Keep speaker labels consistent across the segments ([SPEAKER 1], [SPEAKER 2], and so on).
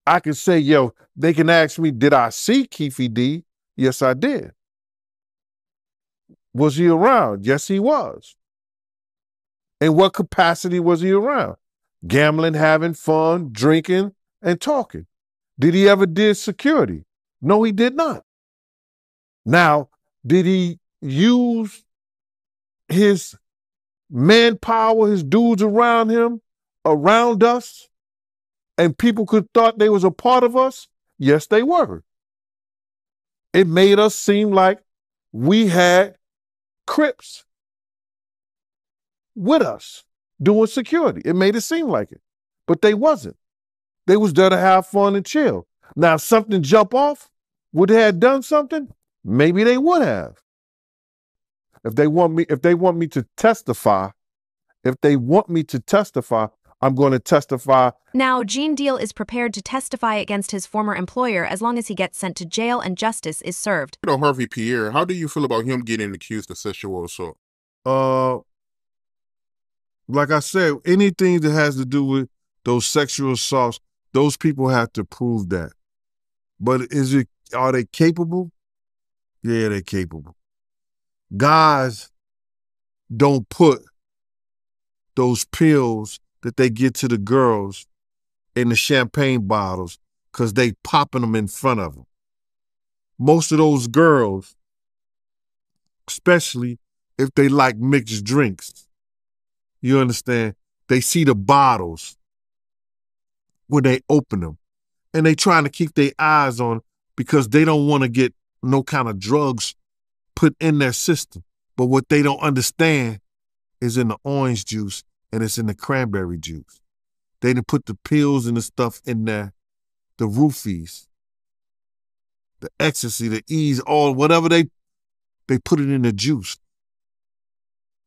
[SPEAKER 1] I can say, yo, they can ask me, did I see Keefe D? Yes, I did. Was he around? Yes, he was. In what capacity was he around? Gambling, having fun, drinking, and talking. Did he ever did security? No, he did not. Now, did he use his manpower, his dudes around him, around us, and people could thought they was a part of us? Yes, they were. It made us seem like we had Crips with us doing security. It made it seem like it, but they wasn't. They was there to have fun and chill. Now, if something jump off, would they have done something? Maybe they would have. If they want me to testify, I'm going to testify.
[SPEAKER 2] Now, Gene Deal is prepared to testify against his former employer as long as he gets sent to jail and justice is served.
[SPEAKER 3] Harvey Pierre, how do you feel about him getting accused of sexual assault?
[SPEAKER 1] Like I said, anything that has to do with those sexual assaults, those people have to prove that. But are they capable? Yeah, they're capable. Guys don't put those pills that they get to the girls in the champagne bottles because they popping them in front of them. Most of those girls, especially if they like mixed drinks, you understand, they see the bottles when they open them and they trying to keep their eyes on because they don't want to get no kind of drugs put in their system. But what they don't understand is in the orange juice and it's in the cranberry juice. They done put the pills and the stuff in there, the roofies, the ecstasy, the ease, all whatever they put it in the juice.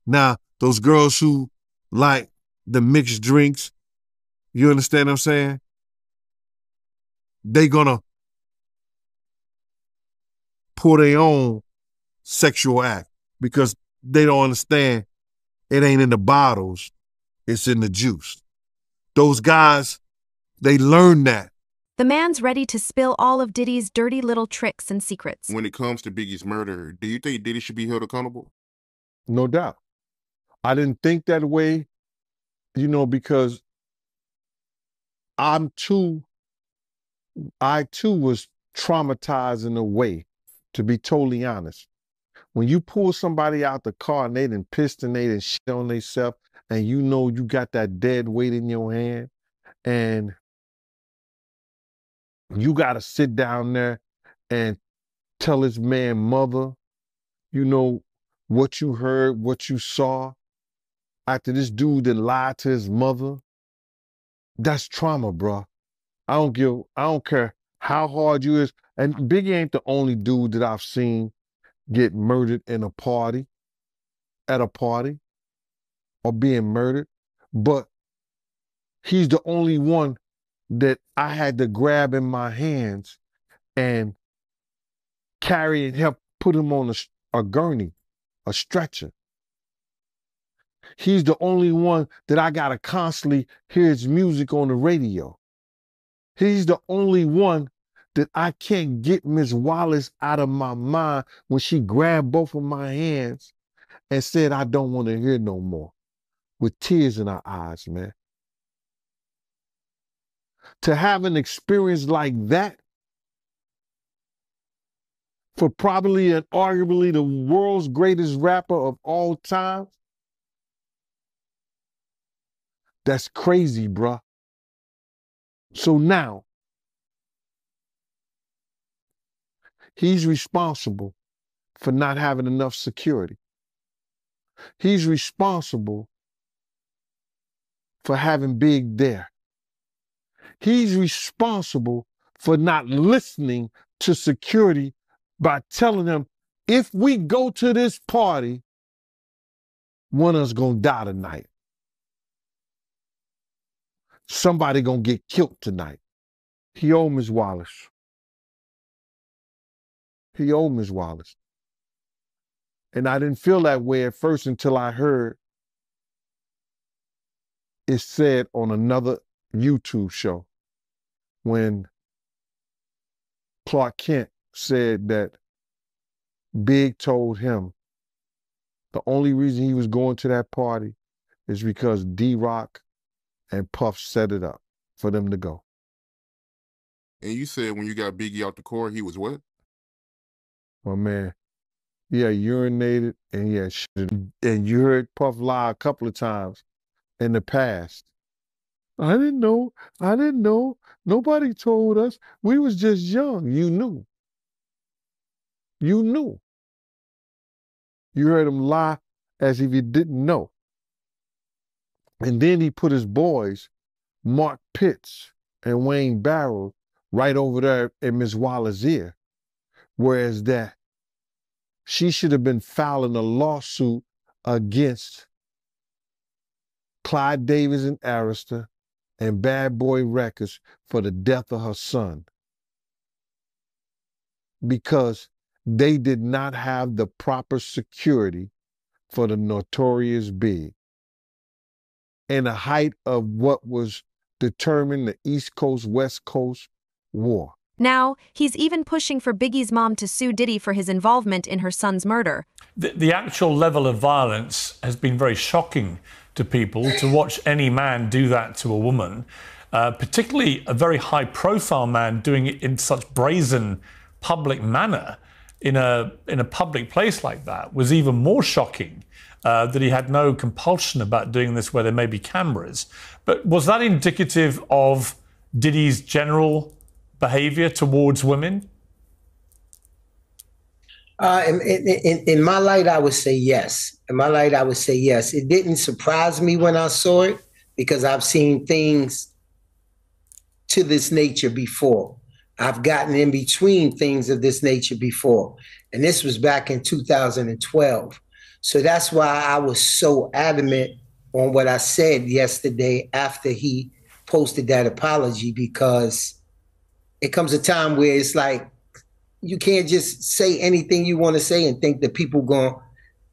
[SPEAKER 1] Now, those girls who like the mixed drinks, you understand what I'm saying? They gonna pour their own sexual act because they don't understand it ain't in the bottles, it's in the juice. Those guys, they learn that.
[SPEAKER 2] The man's ready to spill all of Diddy's dirty little tricks and secrets.
[SPEAKER 3] When it comes to Biggie's murder, do you think Diddy should be held accountable?
[SPEAKER 1] No doubt. I didn't think that way, because I too was traumatized in a way, to be totally honest. When you pull somebody out the car and they done pissed and they done shit on themselves and you got that dead weight in your hand and you got to sit down there and tell this man mother, what you heard, what you saw after this dude that lied to his mother. That's trauma, bro. I don't care how hard you is. And Biggie ain't the only dude that I've seen get murdered at a party, or being murdered. But he's the only one that I had to grab in my hands and carry and help put him on a gurney, a stretcher. He's the only one that I gotta constantly hear his music on the radio. He's the only one that I can't get Miss Wallace out of my mind when she grabbed both of my hands and said, I don't want to hear no more, with tears in her eyes, man. To have an experience like that for probably and arguably the world's greatest rapper of all time, that's crazy, bruh. So now, he's responsible for not having enough security. He's responsible for having Big there. He's responsible for not listening to security by telling them, if we go to this party, one of us gonna die tonight. Somebody gonna get killed tonight. He owed Ms. Wallace. He owed Ms. Wallace. And I didn't feel that way at first until I heard it said on another YouTube show when Clark Kent said that Big told him the only reason he was going to that party is because D-Rock and Puff set it up for them to go.
[SPEAKER 3] And you said when you got Biggie out the car, he was what?
[SPEAKER 1] My man, he had urinated and he had shit. And you heard Puff lie a couple of times in the past. I didn't know. Nobody told us. We was just young. You knew. You knew. You heard him lie as if he didn't know. And then he put his boys, Mark Pitts and Wayne Barrow, right over there in Miss Waller's ear. Whereas that she should have been filing a lawsuit against Clyde Davis and Arista and Bad Boy Records for the death of her son. Because they did not have the proper security for the notorious Big. In the height of what was determined the East Coast, West Coast war.
[SPEAKER 2] Now, he's even pushing for Biggie's mom to sue Diddy for his involvement in her son's murder.
[SPEAKER 4] The actual level of violence has been very shocking to people. To watch any man do that to a woman, particularly a very high-profile man doing it in such brazen public manner in a public place like that, was even more shocking. That he had no compulsion about doing this where there may be cameras. But was that indicative of Diddy's general behavior towards women?
[SPEAKER 5] In my light, I would say yes. In my light, I would say yes. It didn't surprise me when I saw it because I've seen things to this nature before. I've gotten in between things of this nature before. And this was back in 2012. So that's why I was so adamant on what I said yesterday after he posted that apology, because it comes a time where it's like, you can't just say anything you want to say and think that people going to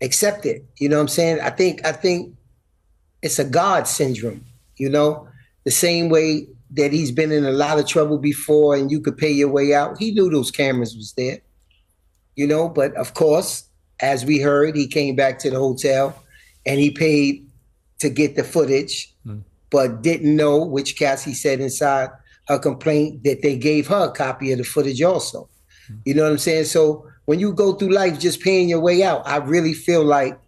[SPEAKER 5] accept it. You know what I'm saying? I think it's a God syndrome, you know, the same way that he's been in a lot of trouble before and you could pay your way out. He knew those cameras was there, you know, but of course, as we heard, he came back to the hotel and he paid to get the footage, but didn't know, which Cassie said inside her complaint, that they gave her a copy of the footage also. You know what I'm saying? So when you go through life just paying your way out, I really feel like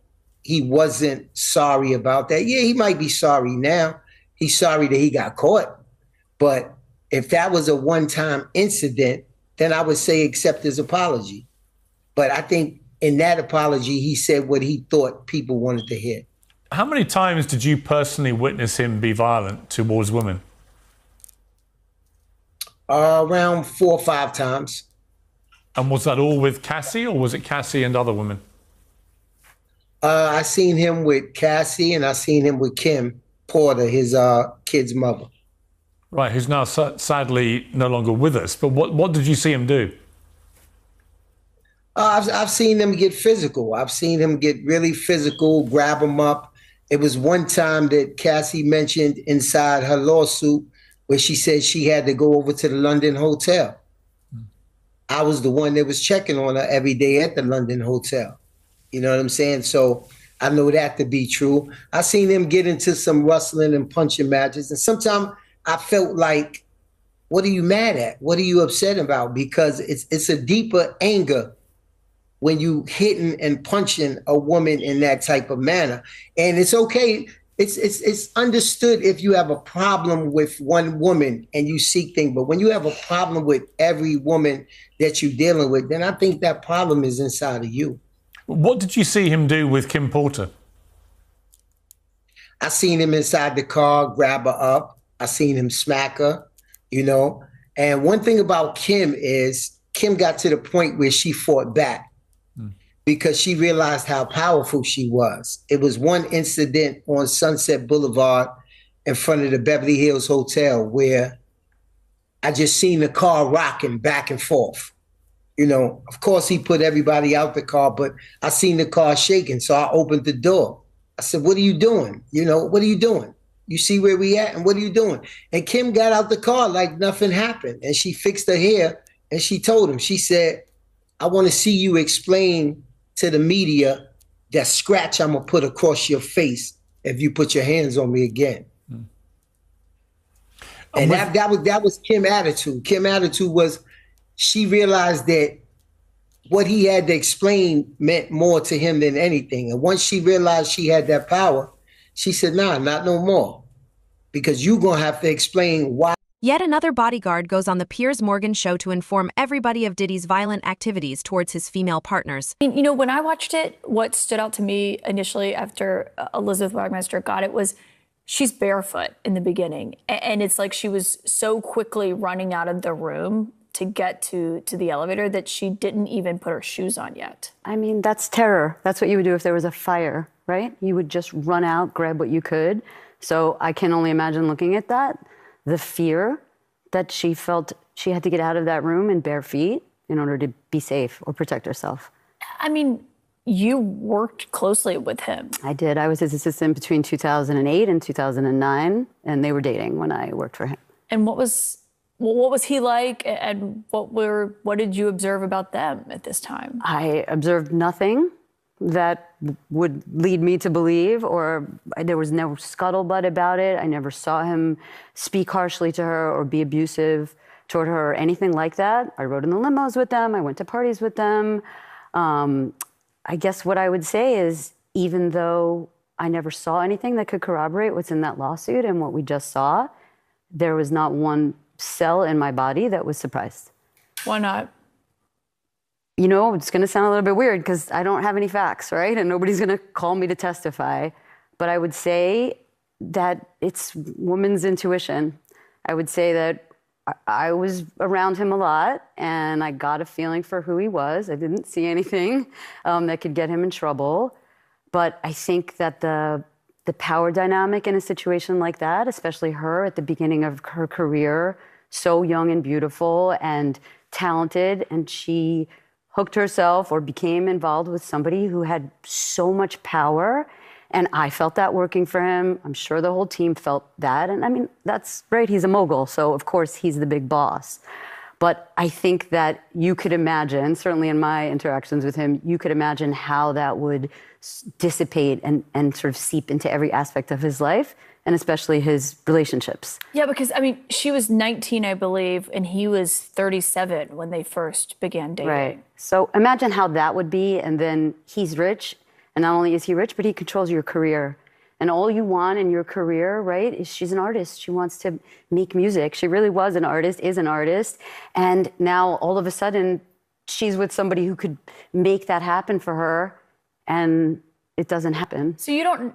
[SPEAKER 5] he wasn't sorry about that. Yeah, he might be sorry now. He's sorry that he got caught. But if that was a one-time incident, then I would say accept his apology. But I think in that apology, he said what he thought people wanted to hear.
[SPEAKER 4] How many times did you personally witness him be violent towards women?
[SPEAKER 5] Around 4 or 5 times.
[SPEAKER 4] And was that all with Cassie, or was it Cassie and other women?
[SPEAKER 5] I seen him with Cassie, and I seen him with Kim Porter, his kid's mother.
[SPEAKER 4] Right, who's now sadly no longer with us. But what did you see him do?
[SPEAKER 5] I've seen him get physical. I've seen him get really physical, grab him up. It was one time that Cassie mentioned inside her lawsuit where she said she had to go over to the London hotel. I was the one that was checking on her every day at the London hotel. You know what I'm saying? So I know that to be true. I seen him get into some wrestling and punching matches. And sometimes I felt like, what are you mad at? What are you upset about? Because it's a deeper anger when you hitting and punching a woman in that type of manner. And it's okay. It's understood if you have a problem with one woman and you seek things, but when you have a problem with every woman that you're dealing with, then I think that problem is inside of you.
[SPEAKER 4] What did you see him do with Kim Porter?
[SPEAKER 5] I seen him inside the car, grab her up. I seen him smack her, you know. And one thing about Kim is Kim got to the point where she fought back because she realized how powerful she was. It was one incident on Sunset Boulevard in front of the Beverly Hills Hotel where I just seen the car rocking back and forth. You know, of course he put everybody out the car, but I seen the car shaking. So I opened the door. I said, what are you doing? You know, what are you doing? You see where we at? And what are you doing? And Kim got out the car like nothing happened. And she fixed her hair and she told him, she said, I want to see you explain to the media that scratch I'm going to put across your face if you put your hands on me again. And that was Kim's attitude. Kim's attitude was she realized that what he had to explain meant more to him than anything. And once she realized she had that power, she said, nah, not no more. Because you're going to have to explain why.
[SPEAKER 2] Yet another bodyguard goes on the Piers Morgan show to inform everybody of Diddy's violent activities towards his female partners.
[SPEAKER 6] You know, when I watched it, what stood out to me initially after Elizabeth Wagmeister got it was she's barefoot in the beginning. And it's like she was so quickly running out of the room to get to the elevator that she didn't even put her shoes on yet.
[SPEAKER 7] I mean, that's terror. That's what you would do if there was a fire, right? You would just run out, grab what you could. So I can only imagine looking at that. The fear that she felt she had to get out of that room in bare feet in order to be safe or protect herself.
[SPEAKER 6] I mean, you worked closely with him.
[SPEAKER 7] I did. I was his assistant between 2008 and 2009, and they were dating when I worked for him.
[SPEAKER 6] And what was he like, and what did you observe about them at this time?
[SPEAKER 7] I observed nothing that would lead me to believe, or there was no scuttlebutt about it. I never saw him speak harshly to her or be abusive toward her or anything like that. I rode in the limos with them. I went to parties with them. I guess what I would say is, even though I never saw anything that could corroborate what's in that lawsuit and what we just saw, there was not one cell in my body that was surprised.
[SPEAKER 6] Why not?
[SPEAKER 7] You know, it's going to sound a little bit weird because I don't have any facts, right? And nobody's going to call me to testify. But I would say that it's woman's intuition. I would say that I was around him a lot and I got a feeling for who he was. I didn't see anything that could get him in trouble. But I think that the power dynamic in a situation like that, especially her at the beginning of her career, so young and beautiful and talented, and she hooked herself or became involved with somebody who had so much power. And I felt that working for him. I'm sure the whole team felt that. And I mean, that's right, he's a mogul, so of course he's the big boss. But I think that you could imagine, certainly in my interactions with him, you could imagine how that would dissipate and sort of seep into every aspect of his life, and especially his relationships.
[SPEAKER 6] Yeah, because, I mean, she was 19, I believe, and he was 37 when they first began dating.
[SPEAKER 7] Right. So imagine how that would be, and then he's rich, and not only is he rich, but he controls your career. And all you want in your career, right, is she's an artist. She wants to make music. She really was an artist, is an artist, and now all of a sudden, she's with somebody who could make that happen for her, and it doesn't happen.
[SPEAKER 6] So you don't,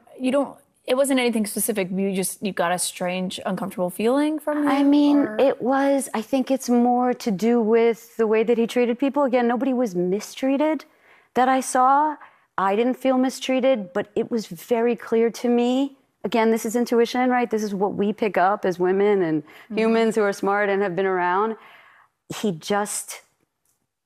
[SPEAKER 6] it wasn't anything specific. You got a strange, uncomfortable feeling from him?
[SPEAKER 7] I mean, I think it's more to do with the way that he treated people. Again, nobody was mistreated that I saw. I didn't feel mistreated, but it was very clear to me. Again, this is intuition, right? This is what we pick up as women and humans who are smart and have been around. He just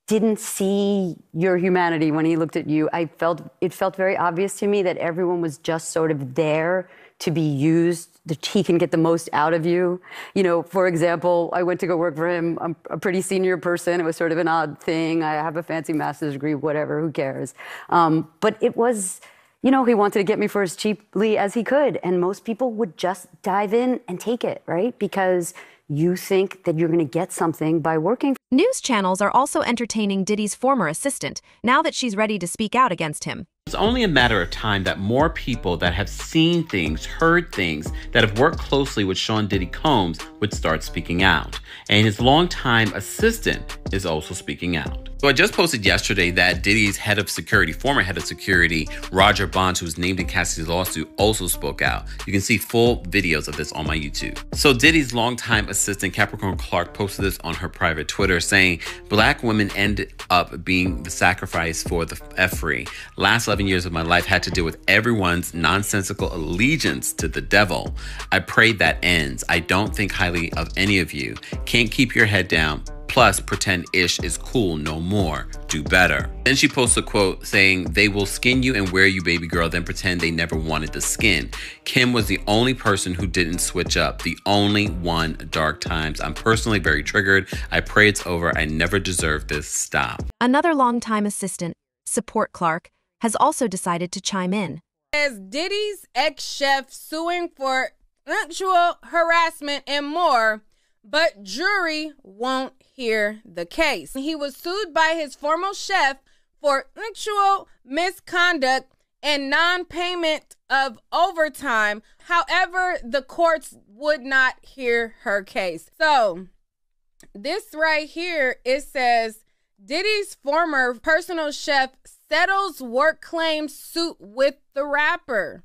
[SPEAKER 7] didn't see your humanity when he looked at you. It felt very obvious to me that everyone was just sort of there to be used, that he can get the most out of you. You know, for example, I went to go work for him. I'm a pretty senior person. It was sort of an odd thing. I have a fancy master's degree, whatever, who cares? But it was, you know, he wanted to get me for as cheaply as he could. And most people would just dive in and take it, right? Because you think that you're going to get something by working.
[SPEAKER 2] News channels are also entertaining Diddy's former assistant, now that she's ready to speak out against him.
[SPEAKER 8] It's only a matter of time that more people that have seen things, heard things, that have worked closely with Sean Diddy Combs would start speaking out. And his longtime assistant is also speaking out. So I just posted yesterday that Diddy's head of security, former head of security, Roger Bonds, who was named in Cassidy's lawsuit, also spoke out. You can see full videos of this on my YouTube. So Diddy's longtime assistant, Capricorn Clark, posted this on her private Twitter saying, "Black women ended up being the sacrifice for the effery. Last 11 years of my life had to deal with everyone's nonsensical allegiance to the devil. I pray that ends. I don't think highly of any of you. Can't keep your head down. Plus, pretend Ish is cool no more. Do better. Then she posts a quote saying, they will skin you and wear you, baby girl, then pretend they never wanted the skin. Kim was the only person who didn't switch up. The only one. Dark times. I'm personally very triggered. I pray it's over. I never deserved this. Stop.
[SPEAKER 2] Another longtime assistant, Support Clark, has also decided to chime in.
[SPEAKER 9] As Diddy's ex-chef suing for sexual harassment and more, but jury won't hear the case. He was sued by his former chef for sexual misconduct and non-payment of overtime. However, the courts would not hear her case. So this right here, it says Diddy's former personal chef settles work claims suit with the rapper.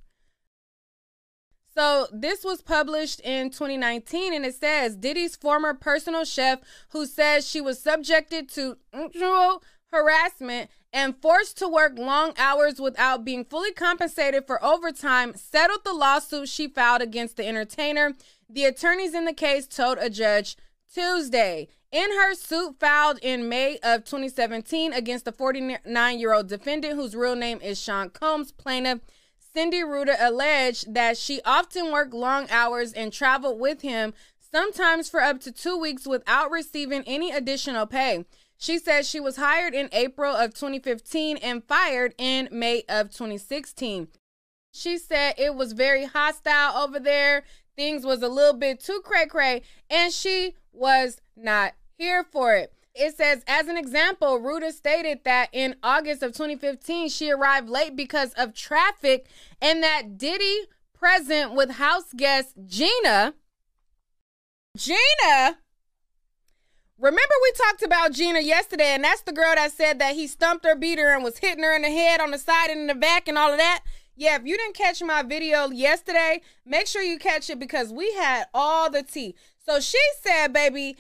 [SPEAKER 9] So this was published in 2019, and it says Diddy's former personal chef, who says she was subjected to sexual harassment and forced to work long hours without being fully compensated for overtime, settled the lawsuit she filed against the entertainer. The attorneys in the case told a judge Tuesday. In her suit filed in May of 2017 against the 49-year-old defendant, whose real name is Sean Combs, plaintiff Cindy Ruta alleged that she often worked long hours and traveled with him, sometimes for up to 2 weeks without receiving any additional pay. She said she was hired in April of 2015 and fired in May of 2016. She said it was very hostile over there. Things was a little bit too cray-cray, and she was not here for it. It says, as an example, Ruta stated that in August of 2015, she arrived late because of traffic, and that Diddy, present with house guest Gina, remember we talked about Gina yesterday, and that's the girl that said that he stumped her, beat her, and was hitting her in the head, on the side, and in the back, and all of that. Yeah, if you didn't catch my video yesterday, make sure you catch it, because we had all the tea. So she said, baby,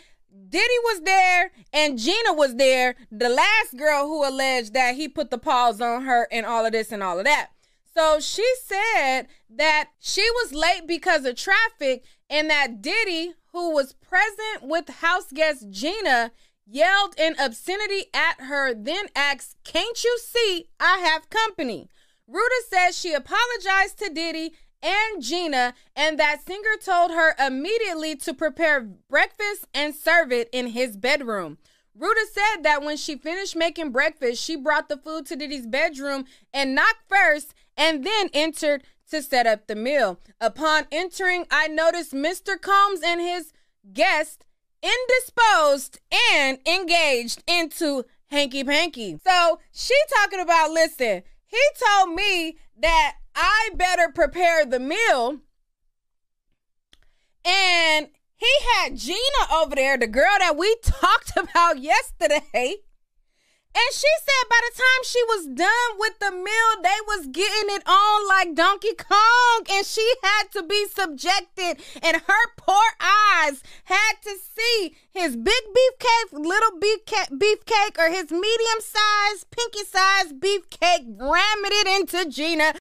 [SPEAKER 9] Diddy was there and Gina was there, the last girl who alleged that he put the paws on her and all of this and all of that. So she said that she was late because of traffic, and that Diddy, who was present with house guest Gina, yelled an obscenity at her, then asked, "Can't you see I have company?" Ruta says she apologized to Diddy and Gina, and that singer told her immediately to prepare breakfast and serve it in his bedroom. Ruta said that when she finished making breakfast, she brought the food to Diddy's bedroom and knocked first, and then entered to set up the meal. Upon entering, I noticed Mr. Combs and his guest indisposed and engaged into hanky-panky. So she talking about, listen, he told me that I better prepare the meal, and he had Gina over there, the girl that we talked about yesterday, and she said by the time she was done with the meal, they was getting it on like Donkey Kong, and she had to be subjected, and her poor eyes had to see his big beefcake, little beefcake, or his medium-sized, pinky-sized beefcake ramming it into Gina